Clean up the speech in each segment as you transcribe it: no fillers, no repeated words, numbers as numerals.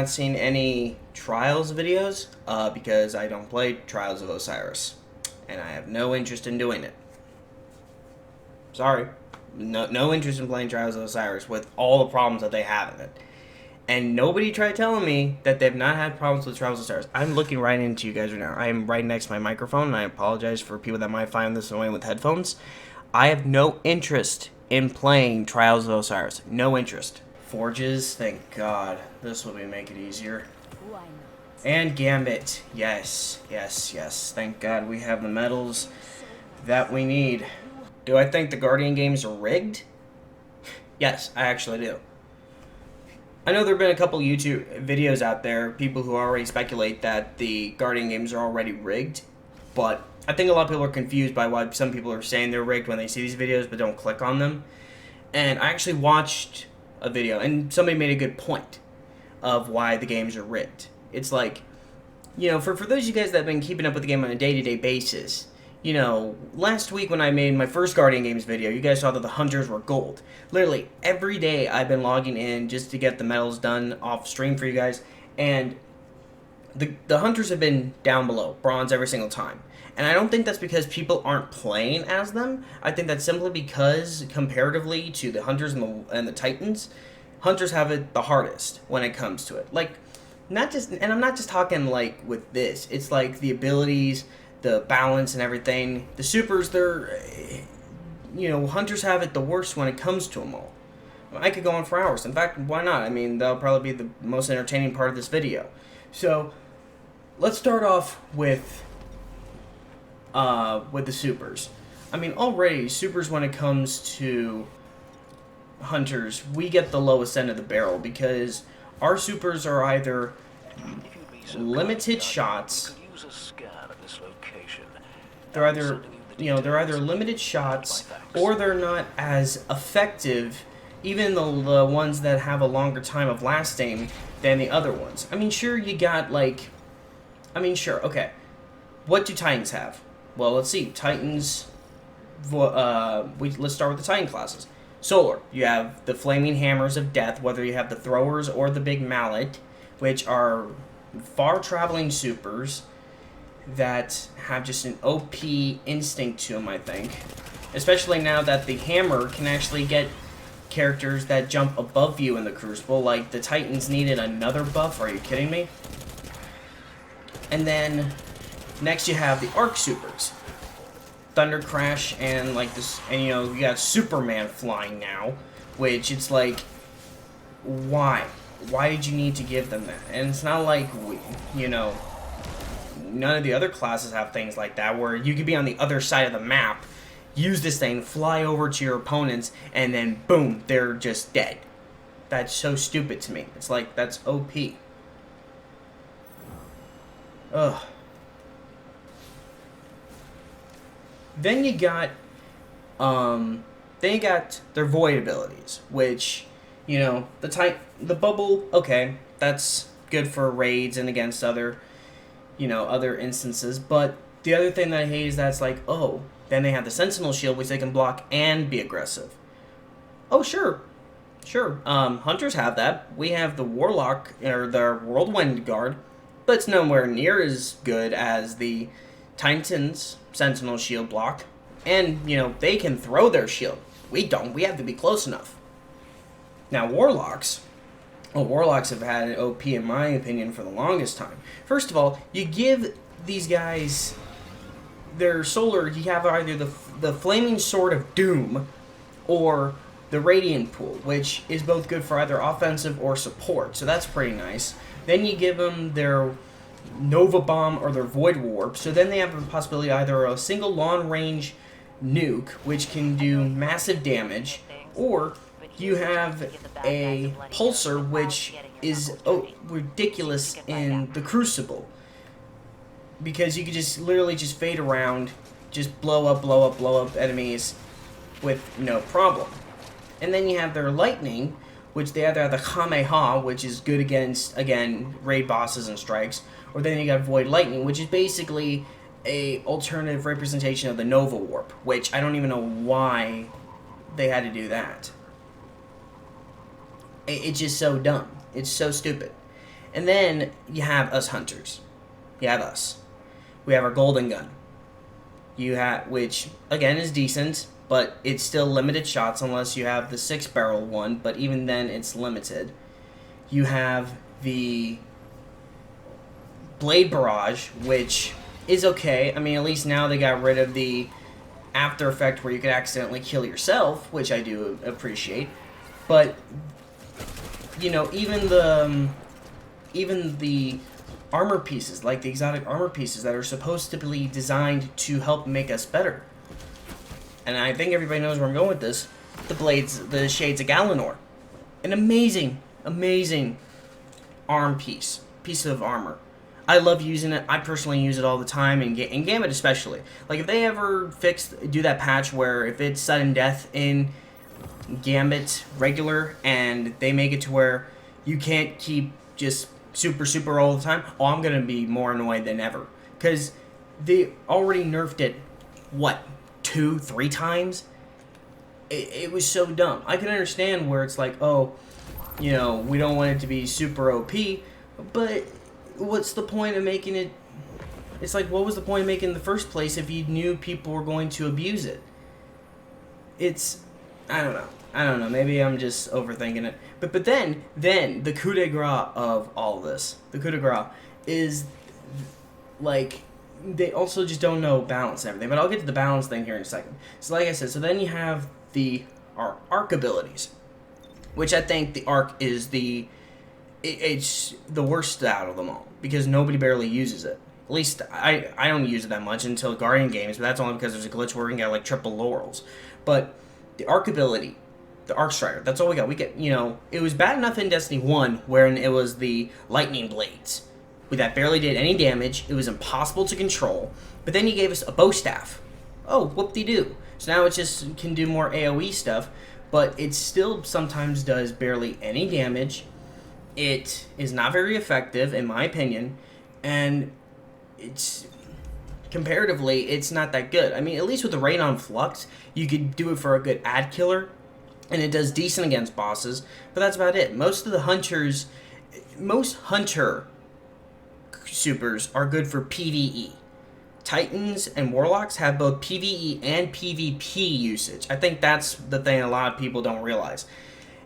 not seen any Trials videos because I don't play Trials of Osiris. And I have no interest in doing it. Sorry. No interest in playing Trials of Osiris with all the problems that they have in it. And nobody tried telling me that they've not had problems with Trials of Osiris. I'm looking right into you guys right now. I am right next to my microphone, and I apologize for people that might find this annoying with headphones. I have no interest in playing Trials of Osiris. No interest. Forges, thank God. This will make it easier. And Gambit. Yes. Thank God we have the medals that we need. Do I think the Guardian games are rigged? Yes, I actually do. I know there have been a couple YouTube videos out there, people who already speculate that the Guardian games are already rigged, but I think a lot of people are confused by why some people are saying they're rigged when they see these videos but don't click on them. And I actually watched a video, and somebody made a good point of why the games are rigged. It's like, you know, for those of you guys that have been keeping up with the game on a day-to-day basis, you know, last week when I made my first Guardian Games video, you guys saw that the Hunters were gold. Literally, every day I've been logging in just to get the medals done off stream for you guys, and the Hunters have been down below, bronze every single time. And I don't think that's because people aren't playing as them. I think that's simply because, comparatively to the Hunters and the Titans, Hunters have it the hardest when it comes to it. Like, and I'm not just talking like with this, it's like the abilities, the balance and everything. The supers, they're, you know, Hunters have it the worst when it comes to them all. I could go on for hours. In fact, why not? I mean, that'll probably be the most entertaining part of this video. So, let's start off with the supers. I mean, already, supers when it comes to Hunters, we get the lowest end of the barrel because our supers are either limited shots. They're either, you know, limited shots, or they're not as effective, even the ones that have a longer time of lasting than the other ones. I mean, sure, you got like, okay. What do Titans have? Well, let's see. Titans, let's start with the Titan classes. Solar, you have the Flaming Hammers of Death, whether you have the Throwers or the Big Mallet, which are far-traveling supers that have just an OP instinct to them, I think. Especially now that the Hammer can actually get characters that jump above you in the Crucible, like the Titans needed another buff, are you kidding me? And then, next you have the Arc Supers. Thunder Crash and like this, and you know, you got Superman flying now, which it's like, why? Why did you need to give them that? And it's not like, you know, none of the other classes have things like that, where you could be on the other side of the map, use this thing, fly over to your opponents, and then boom, they're just dead. That's so stupid to me. It's like, that's OP. Ugh. Then you got their void abilities, which, you know, the bubble, okay, that's good for raids and against other instances, but the other thing that I hate is that it's like, oh, then they have the Sentinel Shield, which they can block and be aggressive. Oh, sure. Hunters have that. We have the Warlock, or the Whirlwind Guard, but it's nowhere near as good as the Titans Sentinel Shield block. And, you know, they can throw their shield. We don't. We have to be close enough. Now, Warlocks have had an OP, in my opinion, for the longest time. First of all, you give these guys their solar, you have either the Flaming Sword of Doom or the Radiant Pool, which is both good for either offensive or support, so that's pretty nice. Then you give them their Nova Bomb or their Void Warp, so then they have the possibility of either a single long-range nuke, which can do massive damage, or you have a Pulsar, which is ridiculous in the Crucible, because you could just literally just fade around, just blow up enemies with no problem. And then you have their Lightning, which they either have the Kamehameha, which is good against, again, raid bosses and strikes, or then you got Void Lightning, which is basically a alternative representation of the Nova Warp, which I don't even know why they had to do that. It's just so dumb. It's so stupid. And then you have us hunters. You have us. We have our golden gun. You have, which again is decent, but it's still limited shots unless you have the 6-barrel one, but even then it's limited. You have the blade barrage, which is okay. I mean, at least now they got rid of the after effect where you could accidentally kill yourself, which I do appreciate. But you know, even the armor pieces, like the exotic armor pieces that are supposed to be designed to help make us better. And I think everybody knows where I'm going with this. The blades, the Shades of Galanor. An amazing, amazing arm piece of armor. I love using it. I personally use it all the time, in Gambit especially. Like, if they ever do that patch where if it's sudden death in Gambit regular, and they make it to where you can't keep just super all the time, oh, I'm going to be more annoyed than ever. Because they already nerfed it, what, 2-3 times? It was so dumb. I can understand where it's like, oh, you know, we don't want it to be super OP, but what's the point of making it? It's like, what was the point of making it in the first place if you knew people were going to abuse it? I don't know. Maybe I'm just overthinking it. But then the coup de grace of all of this, the coup de grace is, like, they also just don't know balance and everything. But I'll get to the balance thing here in a second. So like I said, so then you have our arc abilities, which I think the arc is it's the worst out of them all, because nobody barely uses it. At least I don't use it that much until Guardian games, but that's only because there's a glitch where we can get like triple laurels. But the arc ability, the Arc Strider, that's all we got. We get, you know, it was bad enough in Destiny 1 wherein it was the lightning blades. That barely did any damage. It was impossible to control. But then he gave us a bow staff. Oh, whoop-de-doo. So now it just can do more AoE stuff, but it still sometimes does barely any damage. It is not very effective, in my opinion, and it's comparatively, it's not that good. I mean, at least with the Rain on Flux, you could do it for a good ad killer, and it does decent against bosses, but that's about it. Most hunter supers are good for PvE. Titans and Warlocks have both PvE and PvP usage. I think that's the thing a lot of people don't realize.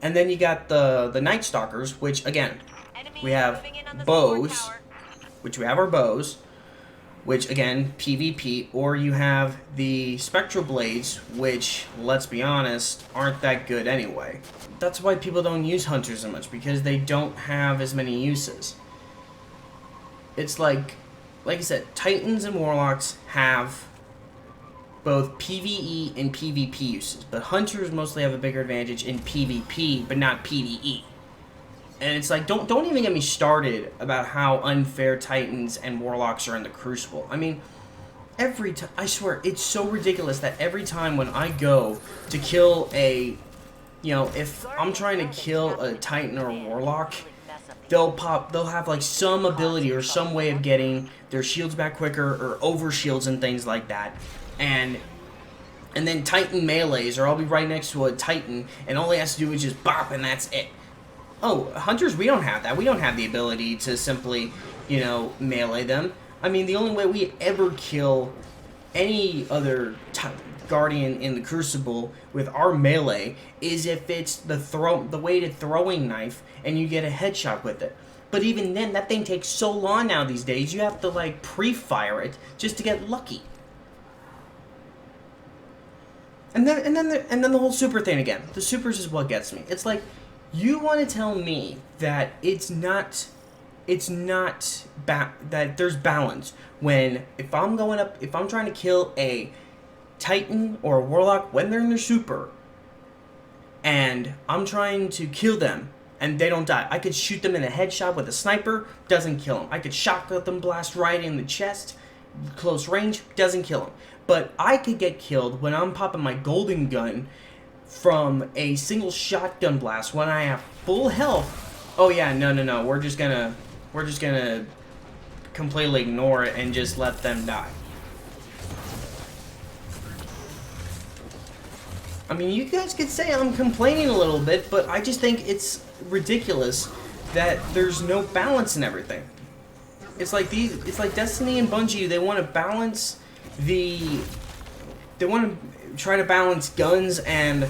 And then you got the Night Stalkers, which, again, we have bows, which we have our bows, which, again, PvP, or you have the Spectral Blades, which, let's be honest, aren't that good anyway. That's why people don't use Hunters as much, because they don't have as many uses. It's like I said, Titans and Warlocks have both PvE and PvP uses, but Hunters mostly have a bigger advantage in PvP, but not PvE. And it's like, don't even get me started about how unfair Titans and Warlocks are in the Crucible. I mean, every time, I swear, it's so ridiculous that every time when I go to kill a, you know, if I'm trying to kill a Titan or a Warlock, they'll have like some ability or some way of getting their shields back quicker or over shields and things like that. And then Titan melees, or I'll be right next to a Titan, and all he has to do is just bop, and that's it. Oh, Hunters, we don't have that. We don't have the ability to simply, you know, melee them. I mean, the only way we ever kill any other Guardian in the Crucible with our melee is if it's the weighted throwing knife and you get a headshot with it. But even then, that thing takes so long now these days, you have to like pre-fire it just to get lucky. And then the whole super thing again. The supers is what gets me. It's like, you want to tell me that that there's balance when if I'm trying to kill a Titan or a Warlock when they're in their super, and I'm trying to kill them and they don't die. I could shoot them in the headshot with a sniper, doesn't kill them. I could shotgun them, blast right in the chest, close range, doesn't kill them. But I could get killed when I'm popping my golden gun from a single shotgun blast when I have full health. Oh yeah, no. We're just gonna completely ignore it and just let them die. I mean, you guys could say I'm complaining a little bit, but I just think it's ridiculous that there's no balance in everything. It's like Destiny and Bungie, they want to balance they want to try to balance guns and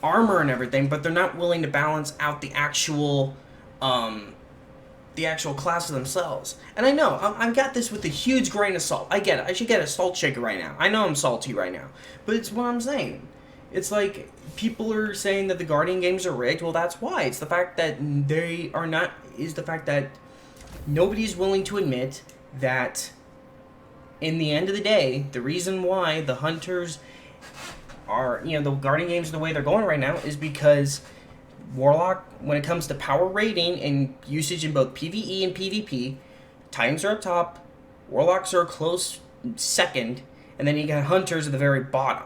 armor and everything, but they're not willing to balance out the actual classes themselves. And I know, I've got this with a huge grain of salt. I get it. I should get a salt shaker right now. I know I'm salty right now. But it's what I'm saying. It's like, people are saying that the Guardian games are rigged. Well, that's why. It's the fact that they are not, is the fact that nobody's willing to admit that in the end of the day, the reason why the hunters are, the Guardian games are the way they're going right now is because Warlock, when it comes to power rating and usage in both PvE and PvP, Titans are up top, Warlocks are a close second, and then you got Hunters at the very bottom.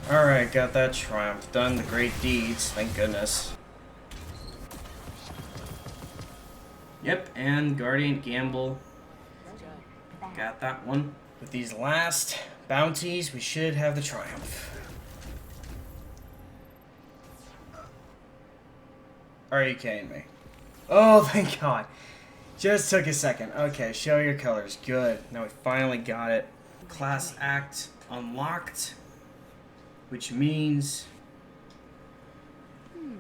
Alright, got that triumph. Done the great deeds, thank goodness. Yep, and Guardian Gamble. Got that one. With these last bounties, we should have the triumph. Are you kidding me? Oh, thank God. Just took a second. Okay, show your colors. Good. Now we finally got it. Class Act unlocked. Which means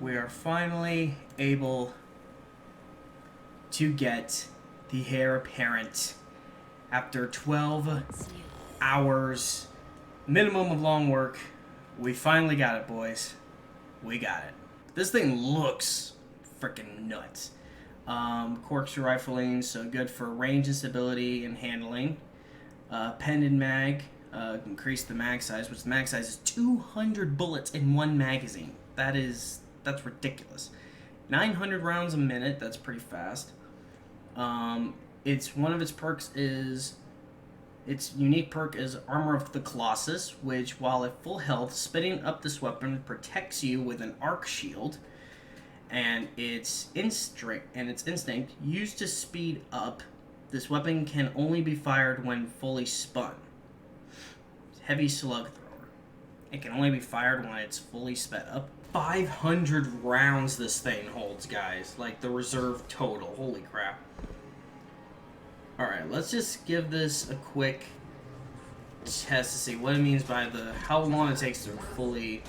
we are finally able to get the Heir apparent after 12 hours minimum of long work. We finally got it, boys. We got it. This thing looks freaking nuts. Corkscrew rifling, so good for range and stability and handling. Pendant mag, increase the mag size, which the mag size is 200 bullets in one magazine. That's ridiculous. 900 rounds a minute, that's pretty fast. One of its perks is, its unique perk is Armor of the Colossus, which, while at full health, spinning up this weapon protects you with an arc shield, and its instinct used to speed up. This weapon can only be fired when fully spun. Heavy slug thrower. It can only be fired when it's fully sped up. 500 rounds this thing holds, guys. Like, the reserve total. Holy crap. Alright, let's just give this a quick test to see what it means by how long it takes to fully...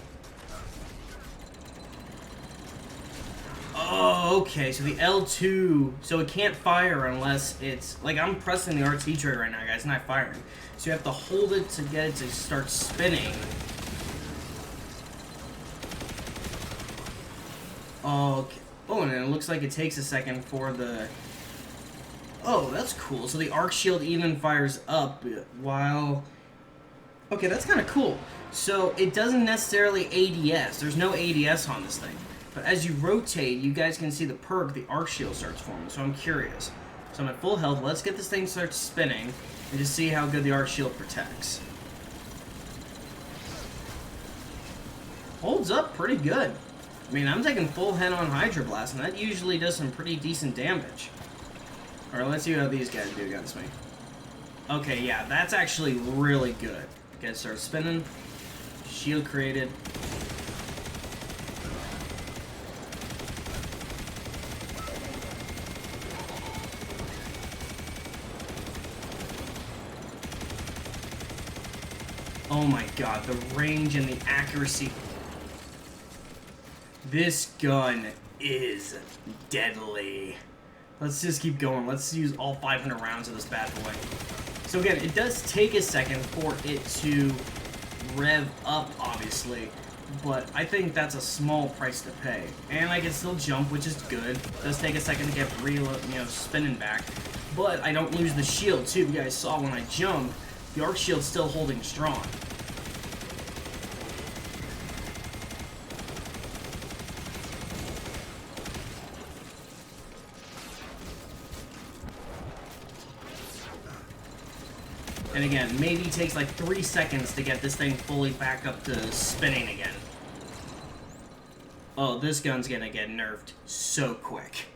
Oh, okay, so the L2, so it can't fire unless it's, like, I'm pressing the RT tray right now, guys, it's not firing. So you have to hold it to get it to start spinning. Okay. Oh, and it looks like it takes a second for the... Oh, that's cool. So the arc shield even fires up while... Okay, that's kind of cool. So it doesn't necessarily ADS. There's no ADS on this thing. But as you rotate, you guys can see the perk, the arc shield starts forming. So I'm curious. So I'm at full health. Let's get this thing start spinning and just see how good the arc shield protects. Holds up pretty good. I mean, I'm taking full head-on Hydra Blast, and that usually does some pretty decent damage. Alright, let's see how these guys do against me. Okay, yeah, that's actually really good. Okay, start spinning. Shield created. Oh my god, the range and the accuracy. This gun is deadly. Let's just keep going. Let's use all 500 rounds of this bad boy. So again, it does take a second for it to rev up, obviously. But I think that's a small price to pay. And I can still jump, which is good. It does take a second to get spinning back. But I don't lose the shield, too. You guys saw when I jumped, the arc shield's still holding strong. And again, maybe it takes like 3 seconds to get this thing fully back up to spinning again. Oh, this gun's gonna get nerfed so quick.